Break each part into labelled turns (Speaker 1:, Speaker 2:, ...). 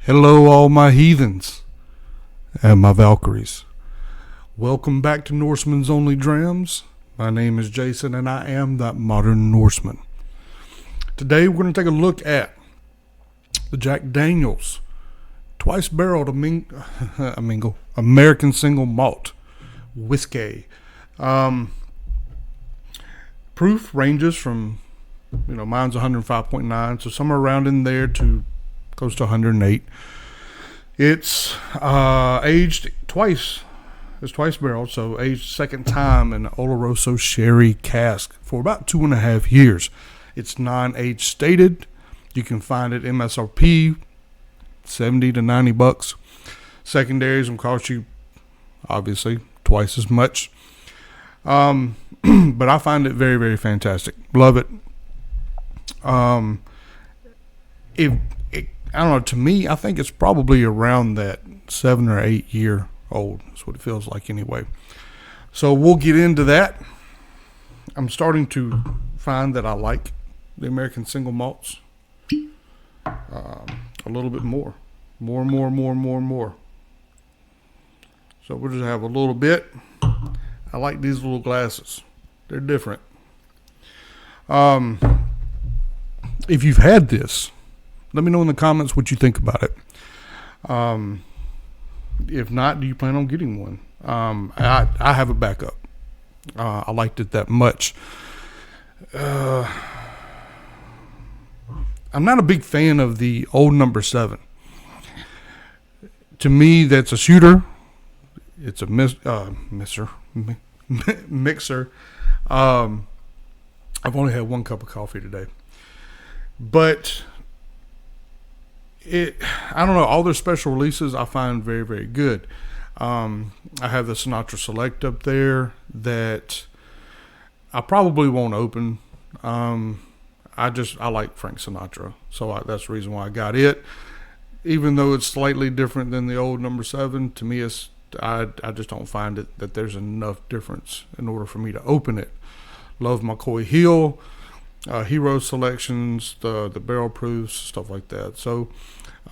Speaker 1: Hello, all my heathens and my Valkyries. Welcome back to Norseman's OnlyDrams. My name is Jason, and I am that modern Norseman. Today, we're going to take a look at the Jack Daniel's twice-barreled American single malt whiskey. Proof ranges from, mine's 105.9, so somewhere around in there to close to 108. It's aged twice. It's twice barreled, so aged second time in an Oloroso sherry cask for about 2.5 years. It's non-age stated. You can find it MSRP $70 to $90. Secondaries will cost you obviously twice as much. But I find it very, very fantastic. Love it. I don't know, to me, I think it's probably around that 7 or 8 year old. That's what it feels like anyway. So we'll get into that. I'm starting to find that I like the American single malts a little bit more. More. So we'll just have a little bit. I like these little glasses. They're different. If you've had this, let me know in the comments what you think about it. If not, do you plan on getting one? I have a backup. I liked it that much. I'm not a big fan of the old number 7. To me, that's a shooter. It's a mixer. I've only had 1 cup of coffee today. But I don't know, all their special releases I find very, very good. I have the Sinatra Select up there that I probably won't open. I like Frank Sinatra, so that's the reason why I got it. Even though it's slightly different than the old number 7, to me I just don't find it that there's enough difference in order for me to open it. Love McCoy Hill, Hero selections, the barrel proofs, stuff like that. So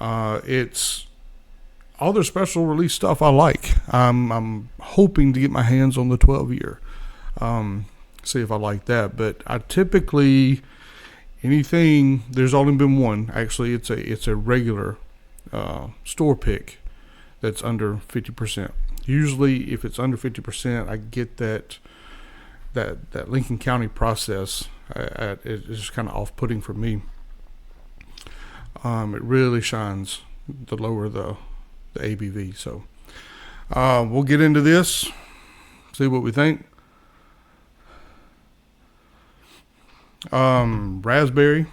Speaker 1: it's all their special release stuff I like. I'm hoping to get my hands on the 12 year. See if I like that. But I typically, anything, there's only been one. Actually, it's a regular store pick that's under 50%. Usually if it's under 50%, I get that Lincoln County process. It's just kind of off-putting for me. It really shines the lower the ABV. So we'll get into this, see what we think. Raspberry.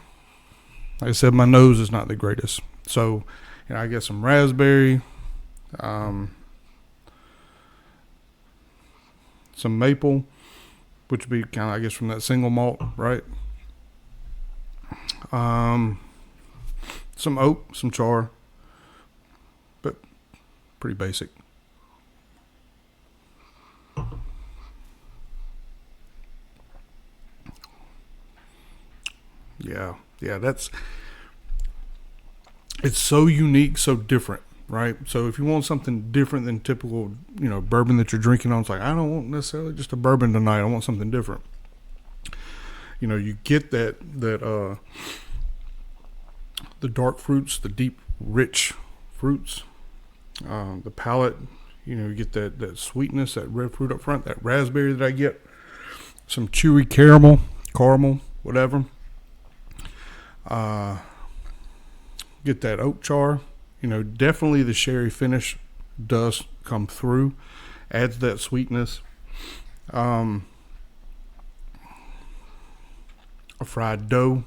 Speaker 1: Like I said, my nose is not the greatest. So I get some raspberry, some maple, which would be kind of, I guess, from that single malt, right? Some oak, some char, but pretty basic. Yeah, it's so unique, so different, right? So if you want something different than typical, bourbon that you're drinking on, it's like, I don't want necessarily just a bourbon tonight. I want something different. You get that the dark fruits, the deep, rich fruits, the palate, you get that sweetness, that red fruit up front, that raspberry that I get, some chewy caramel, whatever. Get that oak char. Definitely the sherry finish does come through, adds that sweetness. A fried dough.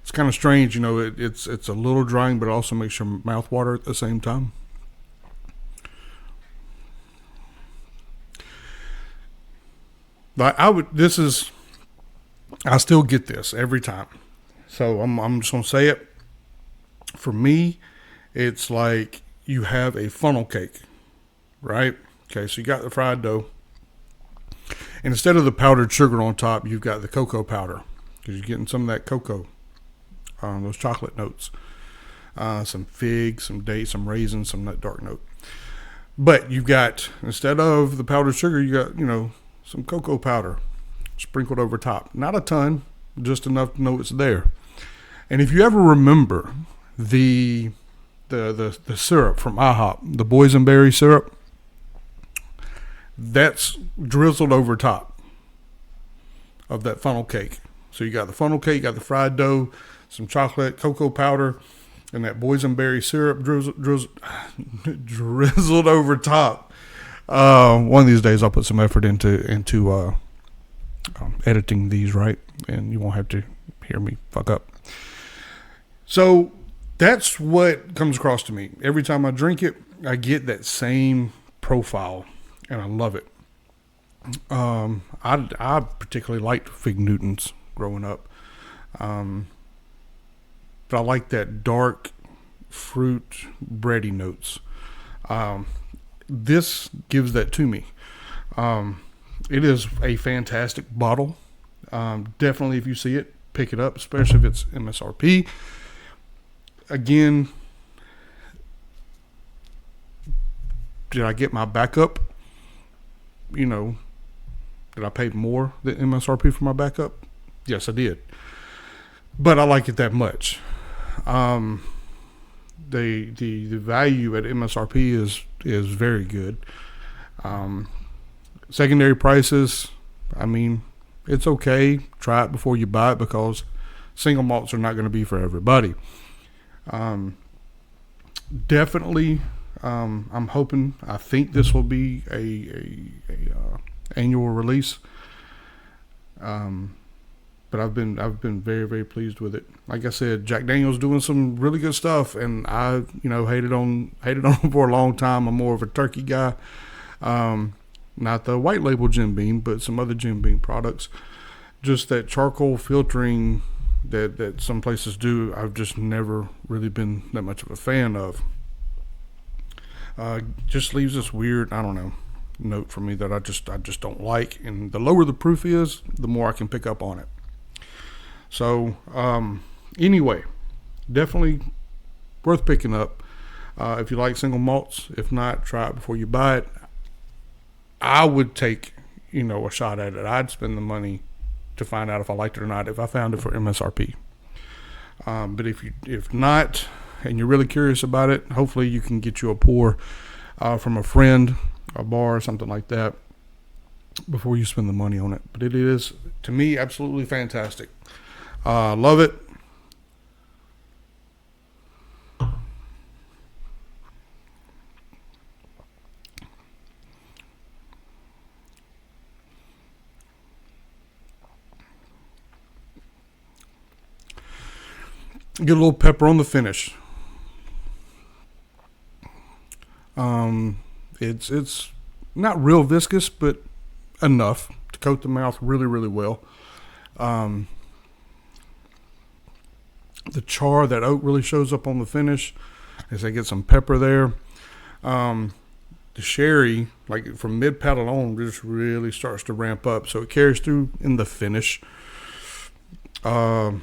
Speaker 1: It's kind of strange, it's a little drying, but it also makes your mouth water at the same time. But I still get this every time. So I'm just going to say it. For me, it's like you have a funnel cake, right? Okay, so you got the fried dough. And instead of the powdered sugar on top, you've got the cocoa powder because you're getting some of that cocoa, those chocolate notes, some figs, some dates, some raisins, some nut dark note. But you've got, instead of the powdered sugar, you got, some cocoa powder sprinkled over top. Not a ton, just enough to know it's there. And if you ever remember the syrup from IHOP, the boysenberry syrup, that's drizzled over top of that funnel cake. So you got the funnel cake, you got the fried dough, some chocolate, cocoa powder, and that boysenberry syrup drizzled over top. One of these days I'll put some effort into editing these, right? And you won't have to hear me fuck up. So that's what comes across to me. Every time I drink it, I get that same profile, and I love it. I particularly liked Fig Newtons growing up. But I like that dark fruit bready notes. This gives that to me. It is a fantastic bottle. Definitely, if you see it, pick it up, especially if it's MSRP. Again, did I get my backup? Did I pay more than MSRP for my backup? Yes, I did. But I like it that much. The value at MSRP is very good. Secondary prices, it's okay. Try it before you buy it because single malts are not going to be for everybody. Definitely, I think this will be a annual release. But I've been very, very pleased with it. Like I said, Jack Daniel's doing some really good stuff, and I hated on him for a long time. I'm more of a turkey guy, not the white label Jim Beam, but some other Jim Beam products. Just that charcoal filtering that some places do, I've just never really been that much of a fan of. Just leaves this weird, note for me that I just don't like. And the lower the proof is, the more I can pick up on it. So, anyway, definitely worth picking up. If you like single malts, if not, try it before you buy it. I would take, a shot at it. I'd spend the money to find out if I liked it or not if I found it for MSRP. But if not, and you're really curious about it, hopefully you can get you a pour from a friend, a bar, something like that, before you spend the money on it. But it is, to me, absolutely fantastic. Love it. Get a little pepper on the finish. It's not real viscous, but enough to coat the mouth really, really well. The char, that oak really shows up on the finish as I get some pepper there. The sherry, like from mid palate on, just really starts to ramp up, so it carries through in the finish. You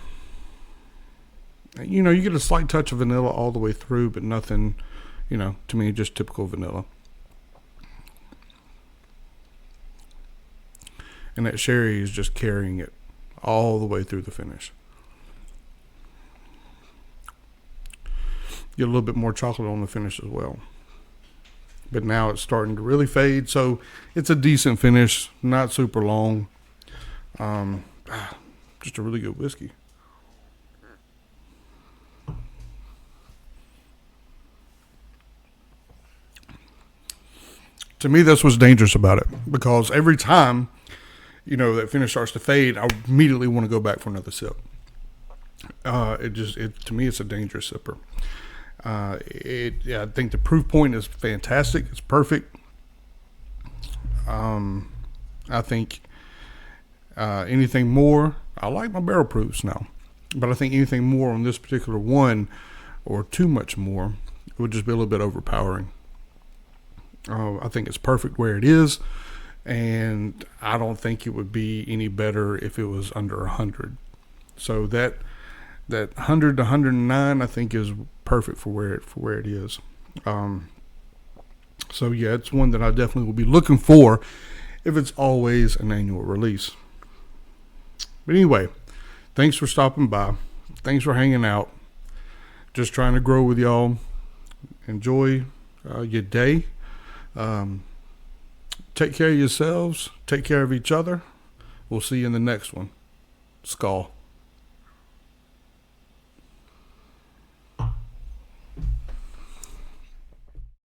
Speaker 1: get a slight touch of vanilla all the way through, but nothing, to me, just typical vanilla. And that sherry is just carrying it all the way through the finish. Get a little bit more chocolate on the finish as well. But now it's starting to really fade, so it's a decent finish, not super long. Just a really good whiskey. To me, that's what's dangerous about it, because every time, that finish starts to fade, I immediately want to go back for another sip. To me, it's a dangerous sipper. I think the proof point is fantastic. It's perfect. I think anything more, I like my barrel proofs now, but I think anything more on this particular one, or too much more, It would just be a little bit overpowering. I think it's perfect where it is, and I don't think it would be any better if it was under 100. So that 100 to 109, I think, is perfect for where it is. So yeah, it's one that I definitely will be looking for if it's always an annual release. But anyway, thanks for stopping by. Thanks for hanging out. Just trying to grow with y'all. Enjoy your day. Take care of yourselves. Take care of each other. We'll see you in the next one. Skull.